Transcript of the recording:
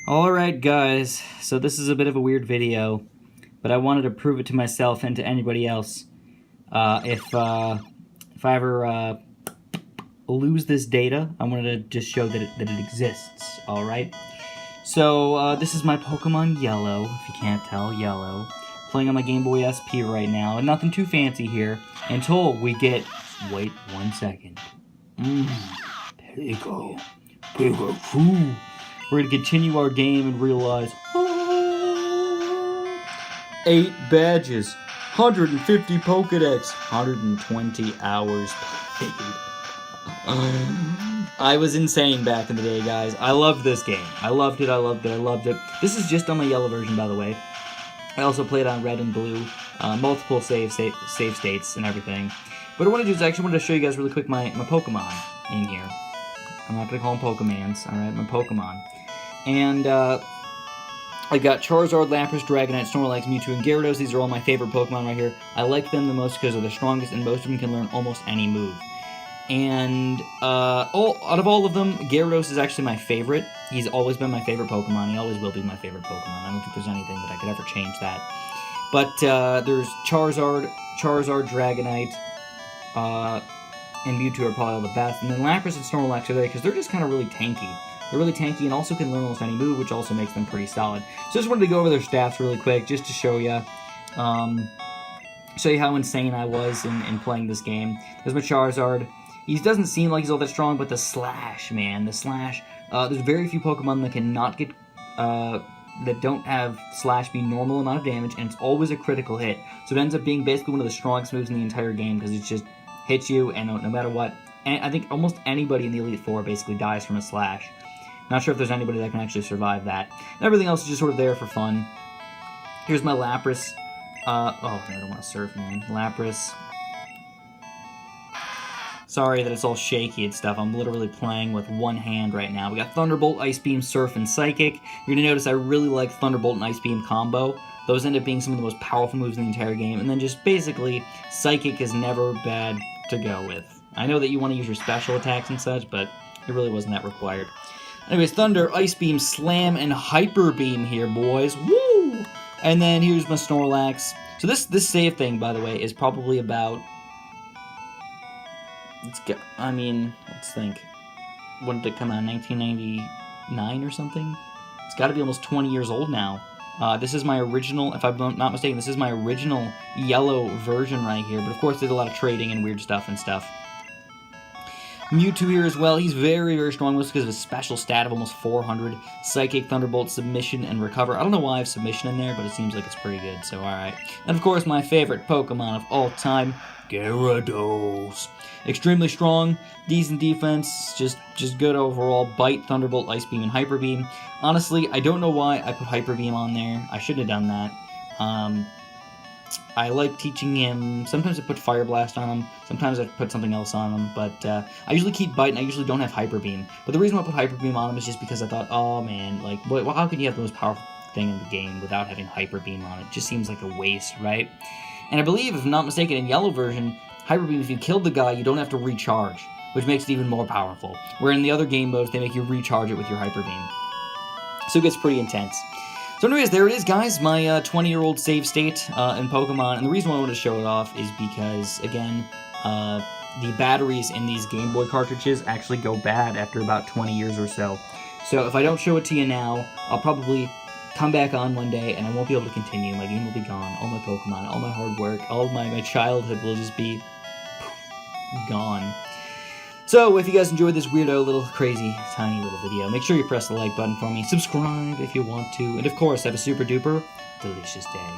Alright guys, so this is a bit of a weird video, but I wanted to prove it to myself and to anybody else. If I ever lose this data, I wanted to just show that it exists, alright? So this is my Pokemon Yellow, if you can't tell, Yellow. Playing on my Game Boy SP right now, and nothing too fancy here, until we get, wait 1 second. Pikachu. We're going to continue our game and realize, 8 badges, 150 Pokedex, 120 hours played. I was insane back in the day, guys. I loved this game. I loved it. This is just on my yellow version, by the way. I also played on red and blue, multiple save states and everything. But what I want to do is I actually wanted to show you guys really quick my Pokemon in here. I'm not going to call them Pokemans, alright? My Pokemon. And, I got Charizard, Lapras, Dragonite, Snorlax, Mewtwo, and Gyarados. These are all my favorite Pokemon right here. I like them the most because they're the strongest, and most of them can learn almost any move. And, out of all of them, Gyarados is actually my favorite. He's always been my favorite Pokemon. He always will be my favorite Pokemon. I don't think there's anything that I could ever change that. But, there's Charizard, Dragonite, and Mewtwo are probably all the best. And then Lapras and Snorlax are there because they're just kind of really tanky. They're really tanky and also can learn almost any move, which also makes them pretty solid. So I just wanted to go over their stats really quick, just to show you how insane I was in playing this game. There's my Charizard. He doesn't seem like he's all that strong, but the Slash, man, the Slash. There's very few Pokemon that cannot get, that don't have Slash be normal amount of damage, and it's always a critical hit. So it ends up being basically one of the strongest moves in the entire game, because it just hits you, and no matter what. And I think almost anybody in the Elite Four basically dies from a Slash. Not sure if there's anybody that can actually survive that. And everything else is just sort of there for fun. Here's my Lapras. I don't want to surf, man. Lapras. Sorry that it's all shaky and stuff. I'm literally playing with one hand right now. We got Thunderbolt, Ice Beam, Surf, and Psychic. You're going to notice I really like Thunderbolt and Ice Beam combo. Those end up being some of the most powerful moves in the entire game. And then just basically, Psychic is never bad to go with. I know that you want to use your special attacks and such, but it really wasn't that required. Anyways, Thunder, Ice Beam, Slam, and Hyper Beam here, boys. Woo! And then here's my Snorlax. So this save thing, by the way, is probably about... let's think. When did it come out? 1999 or something? It's got to be almost 20 years old now. This is my original, if I'm not mistaken, this is my original yellow version right here. But of course, there's a lot of trading and weird stuff and stuff. Mewtwo here as well. He's very, very strong just because of his special stat of almost 400. Psychic, Thunderbolt, Submission, and Recover. I don't know why I have Submission in there, but it seems like it's pretty good, so alright. And of course, my favorite Pokemon of all time, Gyarados. Extremely strong, decent defense, just good overall. Bite, Thunderbolt, Ice Beam, and Hyper Beam. Honestly, I don't know why I put Hyper Beam on there. I should have done that. I like teaching him. Sometimes I put Fire Blast on him. Sometimes I put something else on him. But I usually keep Bite, and I usually don't have Hyper Beam. But the reason why I put Hyper Beam on him is just because I thought, oh man, like, how can you have the most powerful thing in the game without having Hyper Beam on it? It just seems like a waste, right? And I believe, if I'm not mistaken, in Yellow version, Hyper Beam, if you killed the guy, you don't have to recharge, which makes it even more powerful. Where in the other game modes, they make you recharge it with your Hyper Beam. So it gets pretty intense. So anyways, there it is, guys, my 20-year-old save state in Pokemon. And the reason why I wanted to show it off is because, again, the batteries in these Game Boy cartridges actually go bad after about 20 years or so. So if I don't show it to you now, I'll probably come back on one day and I won't be able to continue. My game will be gone. All my Pokemon, all my hard work, all of my childhood will just be gone. So, if you guys enjoyed this weirdo, little, crazy, tiny little video, make sure you press the like button for me, subscribe if you want to, and of course, have a super duper delicious day.